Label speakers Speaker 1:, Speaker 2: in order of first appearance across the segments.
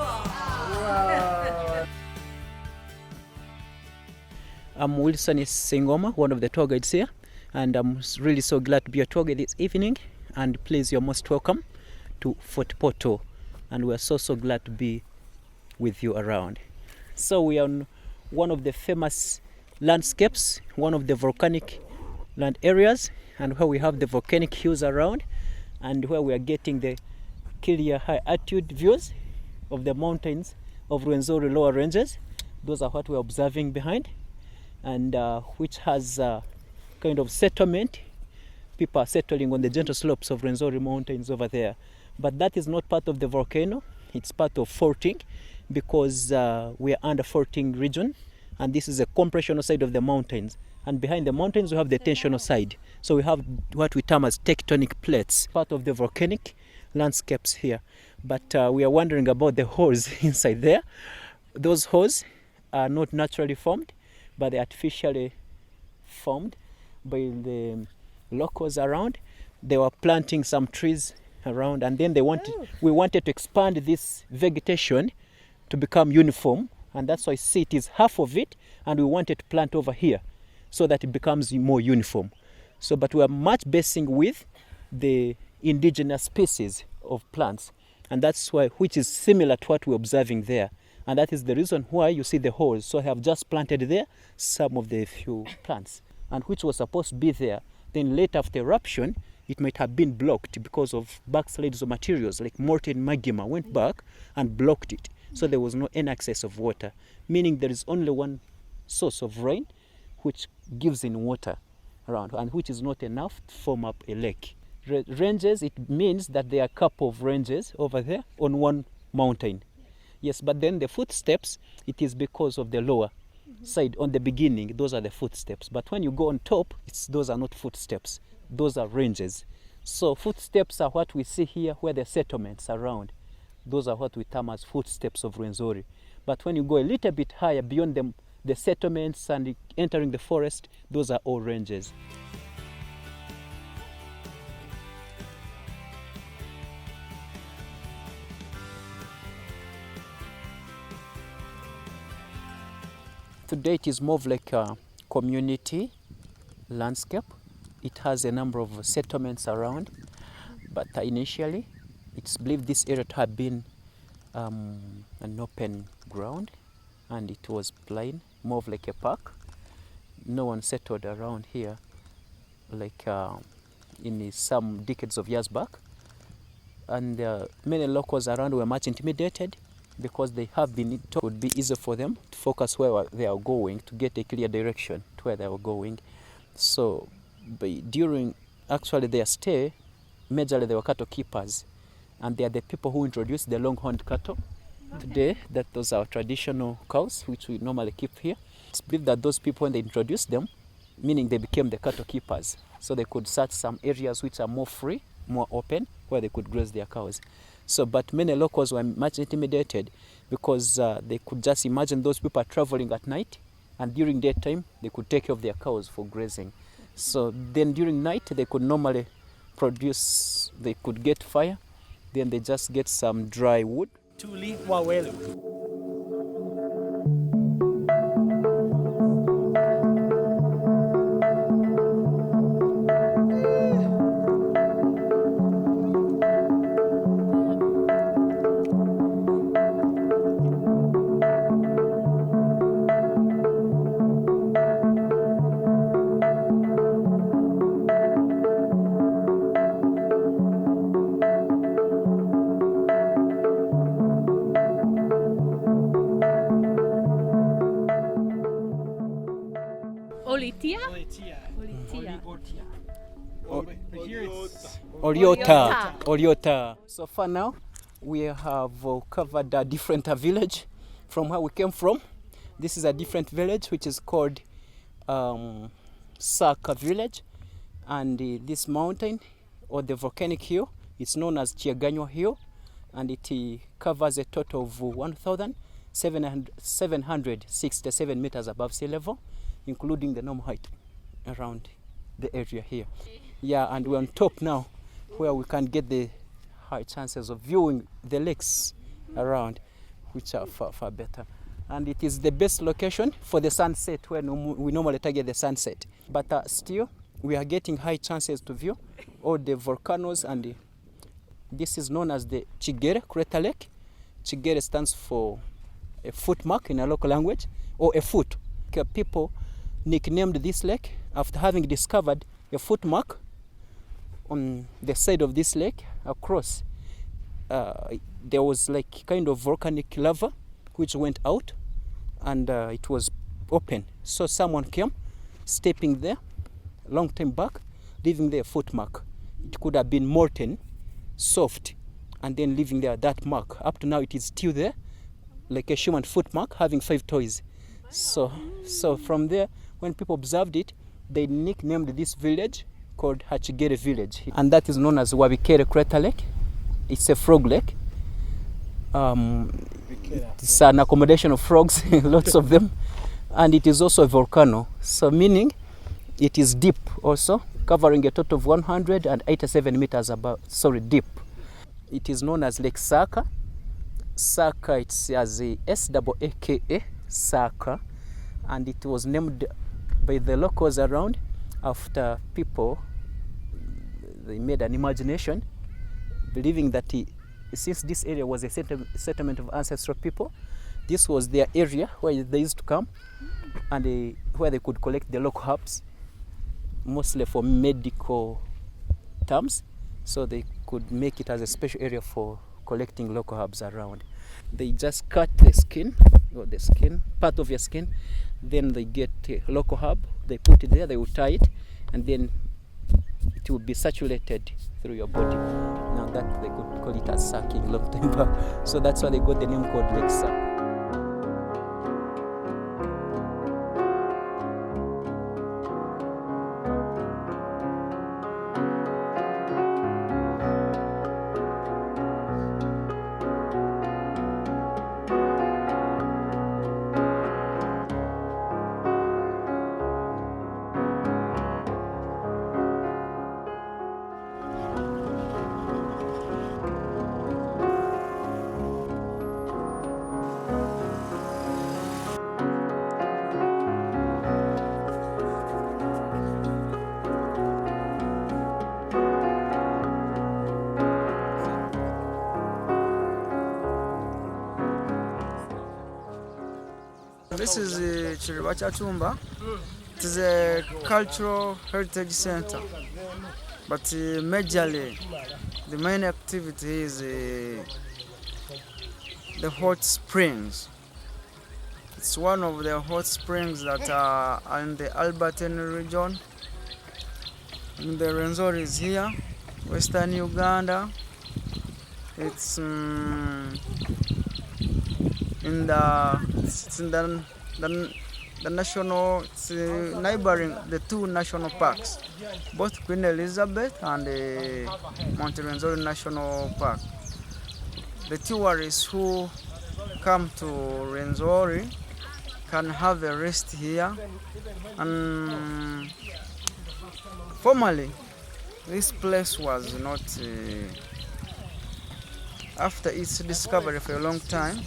Speaker 1: Wow. I'm Wilson Singoma, one of the tour guides here, and I'm really so glad to be a tour guide this evening. And please, you're most welcome to Fort Portal, and we're so glad to be with you around. So we are on one of the famous landscapes, one of the volcanic land areas, and where we have the volcanic hills around, and where we are getting the clear high altitude views of the mountains of Rwenzori lower ranges. Those are what we're observing behind, and which has kind of settlement. People are settling on the gentle slopes of Rwenzori mountains over there. But that is not part of the volcano, it's part of faulting, because we are under faulting region, and this is a compressional side of the mountains. And behind the mountains we have the tensional side. So we have what we term as tectonic plates, part of the volcanic landscapes here. But we are wondering about the holes inside there. Those holes are not naturally formed, but they're artificially formed by the locals around. They were planting some trees around, and then we wanted to expand this vegetation to become uniform, and that's why see it is half of it, and we wanted to plant over here so that it becomes more uniform. So, but we are much basing with the indigenous species of plants, and that's why, which is similar to what we're observing there, and that is the reason why you see the holes. So I have just planted there some of the few plants, and which was supposed to be there. Then later after eruption, it might have been blocked because of backslides of materials like molten magma went back and blocked it. So there was no any access of water, meaning there is only one source of rain which gives in water around, and which is not enough to form up a lake. Ranges, it means that there are a couple of ranges over there on one mountain. Yes, but then the footsteps, it is because of the lower side. On the beginning, those are the footsteps. But when you go on top, those are not footsteps. Those are ranges. So footsteps are what we see here where the settlements are around. Those are what we term as footsteps of Rwenzori. But when you go a little bit higher beyond the settlements and entering the forest, those are all ranges. Today it is more of like a community landscape. It has a number of settlements around, but initially it's believed this area to have been an open ground, and it was plain, more of like a park. No one settled around here like in some decades of years back, and many locals around were much intimidated because they have been told it would be easy for them to focus where they are going, to get a clear direction to where they are going. So during actually their stay, majorly they were cattle keepers, and they are the people who introduced the long-horned cattle. Today, that those are traditional cows which we normally keep here. It's believed that those people, when they introduced them, meaning they became the cattle keepers, so they could search some areas which are more free, more open, where they could graze their cows. So, but many locals were much intimidated because they could just imagine those people are traveling at night, and during daytime they could take care of their cows for grazing. So then during night they could normally they could get fire, then they just get some dry wood.
Speaker 2: Tuli Wawelu.
Speaker 1: Oriota. So far now, we have covered a different village from where we came from. This is a different village which is called Saka village, and this mountain or the volcanic hill is known as Chiaganywa Hill, and it covers a total of 1,767 meters above sea level, including the normal height around the area here. Yeah, and we're on top now, where we can get the high chances of viewing the lakes around. which are far better. And it is the best location for the sunset, where we normally target the sunset. But still, we are getting high chances to view all the volcanoes, and this is known as the Kigere Crater Lake. Kigere stands for a foot mark in a local language, or a foot. People nicknamed this lake after having discovered a foot mark on the side of this lake. Across, there was like kind of volcanic lava which went out, and it was open. So someone came, stepping there a long time back, leaving there a foot mark. It could have been molten, soft, and then leaving there that mark. Up to now, it is still there, like a human foot mark having 5 toes. So from there, when people observed it, they nicknamed this village called Hachigere village, and that is known as Wabikere Crater Lake. It's a frog lake. It's an accommodation of frogs, lots of them, and it is also a volcano. So meaning it is deep also, covering a total of 187 meters deep. It is known as Lake Saka. Saka, it's as a Saka, Saka, and it was named by the locals around after people. They made an imagination, believing that since this area was a settlement of ancestral people, this was their area where they used to come, and where they could collect the local herbs, mostly for medical terms. So they could make it as a special area for collecting local herbs around. They just cut the skin, or the skin, part of your skin, then they get a local herb, they put it there, they will tie it, and then it will be saturated through your body. Now that they could call it as sucking long time back. So that's why they got the name called Lake Saka.
Speaker 3: This is Chiribacha Chumba. It is a cultural heritage center, but majorly the main activity is the hot springs. It's one of the hot springs that are in the Albertine region. And the Rwenzori is here, Western Uganda. It's in the national, it's neighboring the 2 national parks, both Queen Elizabeth and Mount Rwenzori National Park. The tourists who come to Rwenzori can have a rest here. And formerly, this place was not, after its discovery for a long time,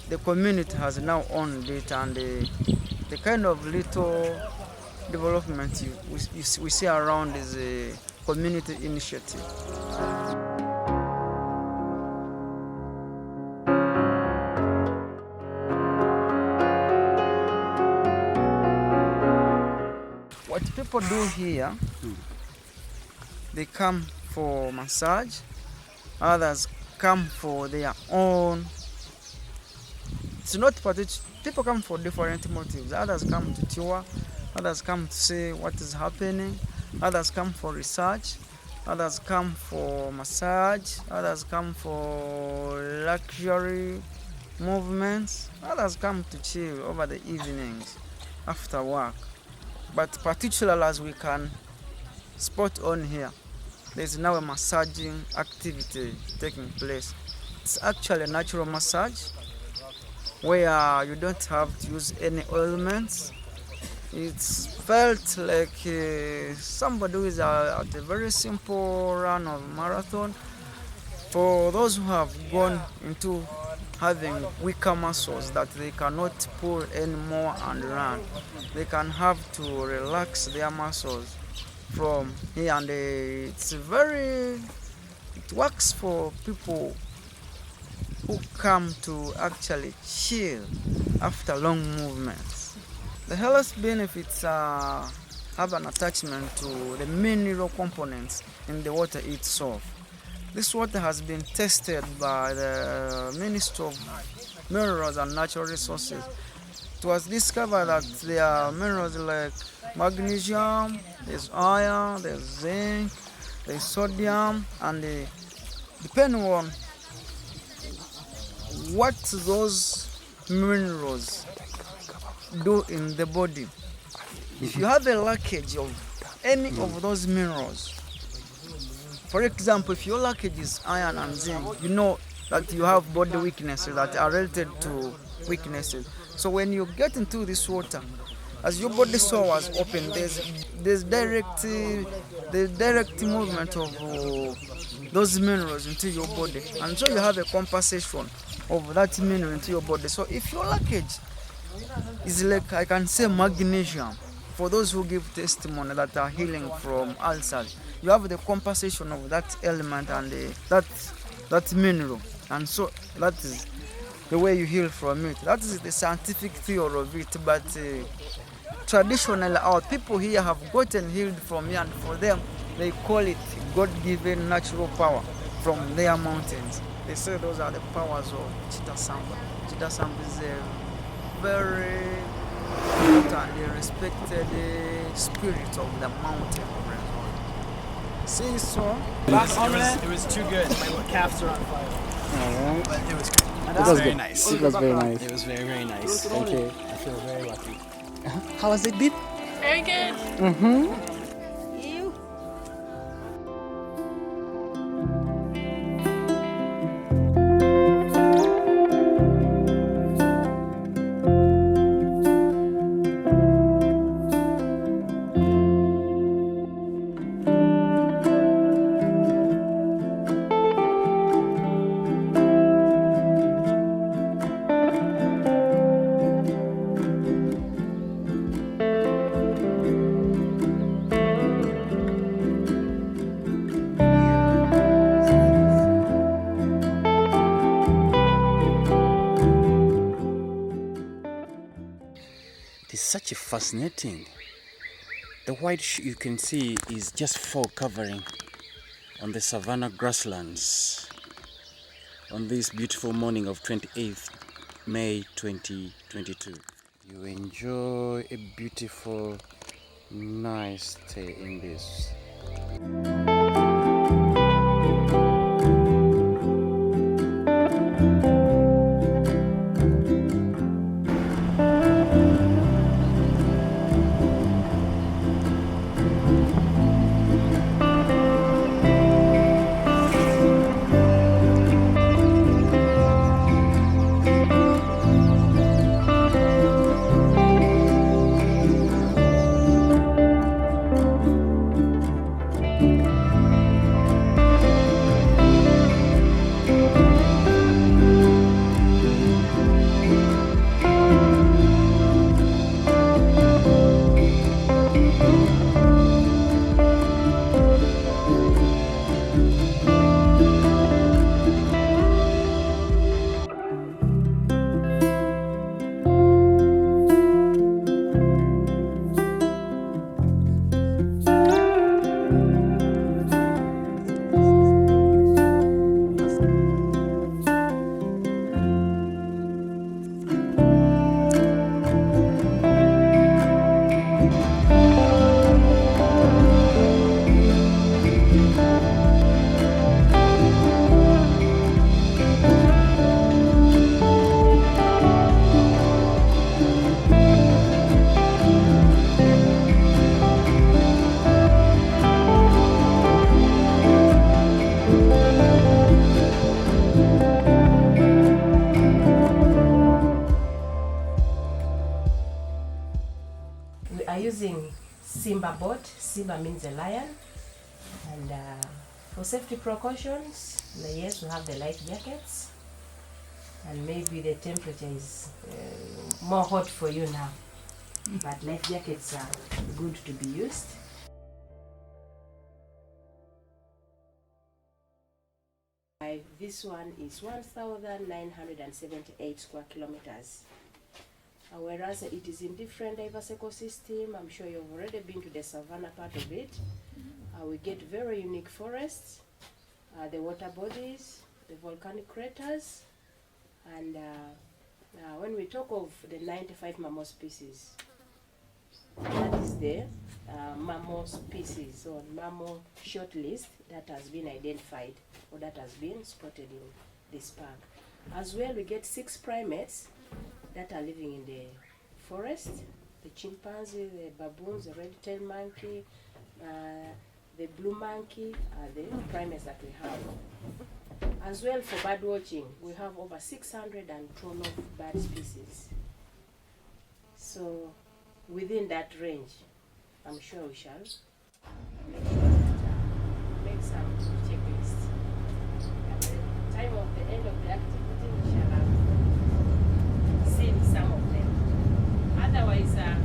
Speaker 3: the community has now owned it, and the kind of little development we see around is a community initiative. What people do here, they come for massage, others come for their own. It's not particular. People come for different motives. Others come to tour, others come to see what is happening, others come for research, others come for massage, others come for luxury movements, others come to chill over the evenings after work. But particularly, as we can spot on here, there's now a massaging activity taking place. It's actually a natural massage where you don't have to use any ointments. It's felt like somebody who is at a very simple run of marathon For those who have gone into having weaker muscles that they cannot pull anymore and run, they can have to relax their muscles from here, and it works for people who come to actually chill after long movements. The health benefits have an attachment to the mineral components in the water itself. This water has been tested by the Ministry of Minerals and Natural Resources. It was discovered that there are minerals like magnesium, there's iron, there's zinc, there's sodium, and depending on what those minerals do in the body, if you have a lackage of any of those minerals, for example, if your lackage is iron and zinc, you know that you have body weaknesses that are related to weaknesses. So when you get into this water, as your body sores open, there's direct movement of those minerals into your body, and so you have a compensation of that mineral into your body. So if your lackage is like, I can say, magnesium, for those who give testimony that are healing from ulcers, you have the compensation of that element and that mineral, and so that is the way you heal from it. That is the scientific theory of it, but traditionally our people here have gotten healed from here, and for them they call it God-given natural power from their mountains. They say those are the powers of Chitasamba. Chitasamba is a very important and respected spirit of the mountain. See, so
Speaker 2: It was too good. My calves are on fire.
Speaker 4: Alright.
Speaker 2: But it was good.
Speaker 4: It was
Speaker 2: very
Speaker 4: good.
Speaker 2: nice.
Speaker 4: It was very nice.
Speaker 2: It was very, very nice.
Speaker 4: Thank you.
Speaker 2: I feel very lucky.
Speaker 4: How was it, Deep?
Speaker 5: Very good.
Speaker 4: Mm-hmm.
Speaker 6: It's such a fascinating. The white you can see is just fog covering on the savanna grasslands on this beautiful morning of 28th May 2022. You enjoy a beautiful, nice stay in this.
Speaker 5: We are using Simba boat. Simba means a lion, and For safety precautions, yes, we have the life jackets, and maybe the temperature is more hot for you now, but life jackets are good to be used. This one is 1,978 square kilometers. Whereas it is in different diverse ecosystem. I'm sure you've already been to the savanna part of it. We get very unique forests, the water bodies, the volcanic craters, and when we talk of the 95 mammal species, that is the mammal species or mammal shortlist that has been identified or that has been spotted in this park. As well, we get 6 primates that are living in the forest: the chimpanzee, the baboons, the red-tailed monkey, the blue monkey are the primates that we have. As well, for bird watching, we have over 612 bird species. So within that range, I'm sure we shall make some checklists. At the time of the end of the activity, we shall have seen some of them. Otherwise, the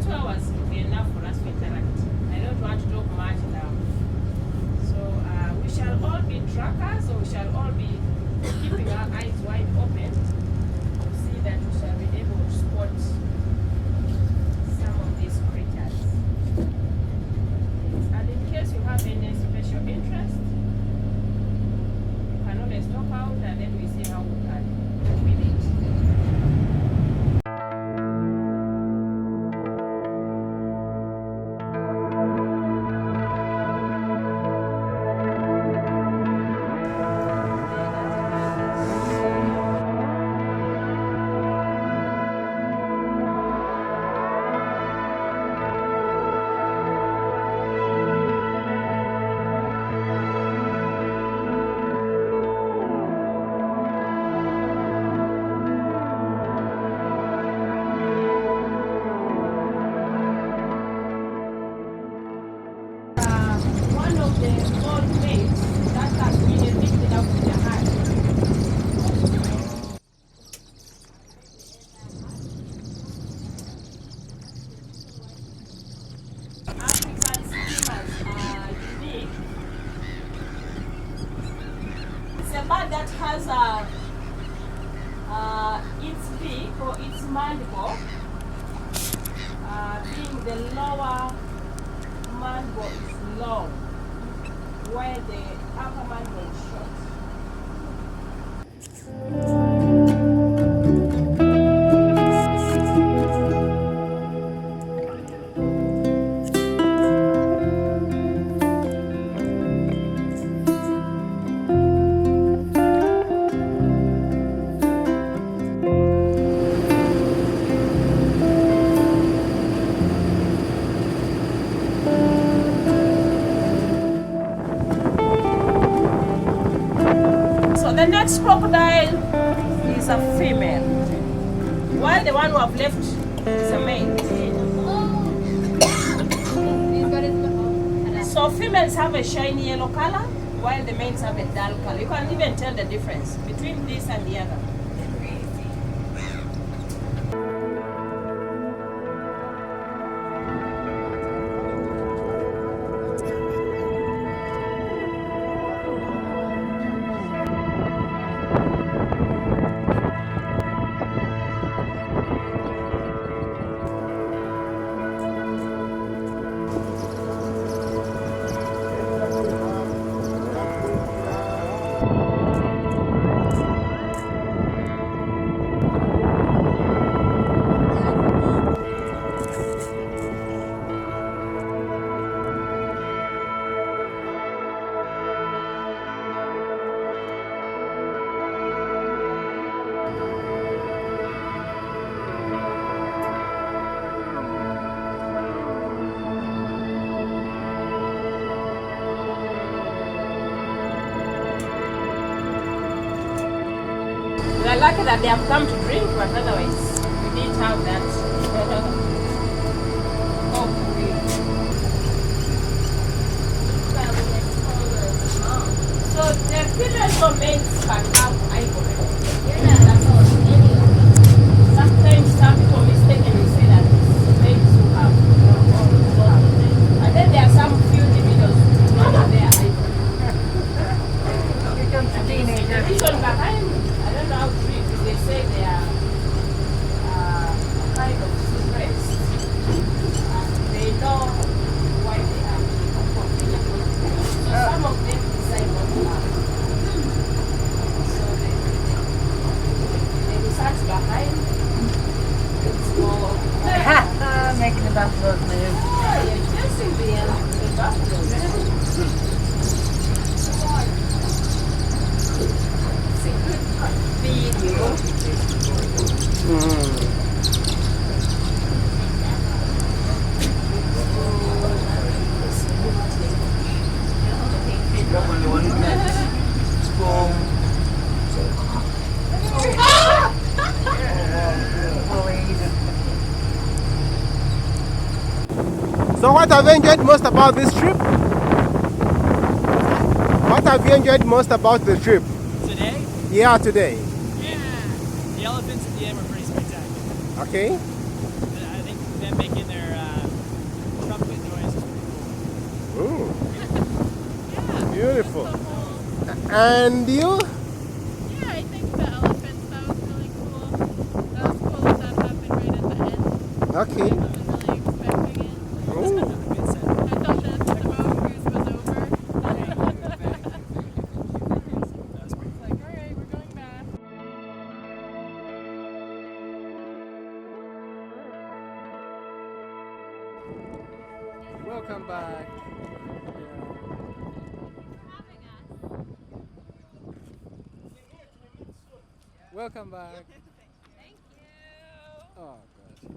Speaker 5: 2 hours will be enough for us to interact. I don't want to talk much now. So we shall all be trackers, or we shall all be keeping our eyes wide open to see that we shall be able to spot some of these creatures. And in case you have any special interest, you can always talk out and then we see how we can work with it. One of the old mates that has been lifted up with the hand. African schemas are unique. It's a bird that has its beak or its mandible being the lower mandible is long, where the upper mandible is short. So the next crocodile is a female, while the one who have left is a male. So females have a shiny yellow color, while the males have a dull color. You can even tell the difference between this and the other. We are lucky that they have come to drink, but otherwise we didn't have that. Oh, Females or males can have ivory. Sometimes some people mistakenly say that it's males who have. And then there are some few individuals who don't have their ivory. The reason behind, I don't know how true it is, they say they are kind of suppressed. They know why they are. So some of them decide not to have. So the research behind it's more
Speaker 4: Making the buffaloes move.
Speaker 5: yeah, you're testing the buffaloes. It's a good video.
Speaker 7: So what have you enjoyed most about this trip? What have you enjoyed most about the trip?
Speaker 2: Today?
Speaker 7: Yeah, today.
Speaker 2: The elephants at the end were pretty spectacular.
Speaker 7: Okay.
Speaker 2: I think them making their trumpet noise is pretty cool.
Speaker 7: Ooh. Beautiful. And you?
Speaker 8: Yeah, I think the elephants, that was really cool. That was cool that that happened right at the end.
Speaker 7: Okay.
Speaker 8: I wasn't really expecting it.
Speaker 7: Ooh.
Speaker 2: Good set.
Speaker 8: I thought that the boat cruise was over. It's like, alright, we're going back.
Speaker 7: Welcome back. Welcome back.
Speaker 8: Thank you.
Speaker 7: Oh gosh.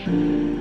Speaker 8: Bye.